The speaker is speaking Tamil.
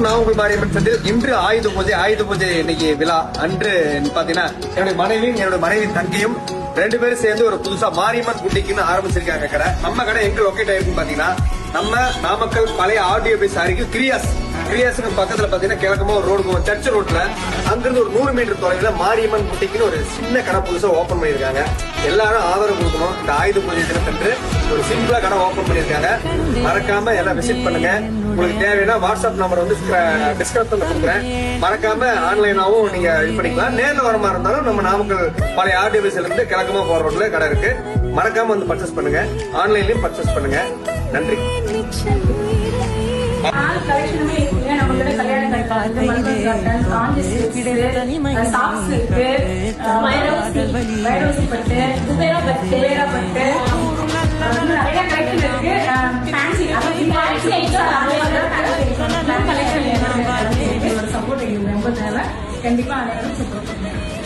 நான் உங்கள் மாரியம்மன் சந்தில் இன்று ஆயுத பூஜை இன்னைக்கு விழா அன்று பாத்தீங்கன்னா என்னுடைய மனைவியின் தங்கையும் 2 பேரும் சேர்ந்து ஒரு புதுசா மாரியம்மன் குட்டிக்குன்னு ஆரம்பிச்சிருக்காங்க கடை. நம்ம கடை எங்க லொக்கேட் ஆயிருக்குன்னு பாத்தீங்கன்னா நம்ம நாமக்கல் பழைய ஆர்டிஓ ஆபீஸ் அருகில் கிரியாஸுக்கு பக்கத்துல பாத்தீங்கன்னா கிழக்கமா ஒரு ரோடு சர்ச் ரோட்ல அங்கிருந்து ஒரு 100 மீட்டர் தொலைவுல மாரியம்மன் குட்டிக்குன்னு ஒரு சின்ன கடை புதுசா ஓபன் பண்ணிருக்காங்க. எல்லாரும் ஆதரவு கொடுக்கணும். இந்த ஆயுத பூஜை தினத்தன்று ஒரு சிம்பிளா கடை ஓபன் பண்ணிருக்காங்க. மறக்காம எல்லாம் விசிட் பண்ணுங்க. உங்களுக்கு தேவையான வாட்ஸ்அப் நம்பர் வந்து டிஸ்கிரிப்ஷன்ல கொடுக்குறேன். மறக்காம ஆன்லைனாவும் நீங்க இது பண்ணிக்கலாம். நேர்ல வர மாதிரி இருந்தாலும் நம்ம நாமக்கல் பழைய ஆர்டிஓ ஆபீஸ்ல இருந்து கிழக்கமா போற ரோட்ல கடை இருக்கு. மறக்காம வந்து பர்ச்சேஸ் பண்ணுங்க. ஆன்லைன்லயும் பர்ச்சேஸ் பண்ணுங்க. நன்றி. கலெக்ஷனுமே இருக்குங்க. நம்ம கிட்ட கல்யாண கட்டன், காஞ்சி சில்க்ஸ், சாக்ஸ் இருக்கு, வைரோசி பட்டு, குபேரா பட்டு, நிறைய கலெக்ஷன் இருக்கு. ஃபேன்சி கலெக்ஷன் சப்போர்ட் எங்களுக்கு ரொம்ப தேவை. கண்டிப்பா அனைவரும் சப்போர்ட் பண்ணுங்க.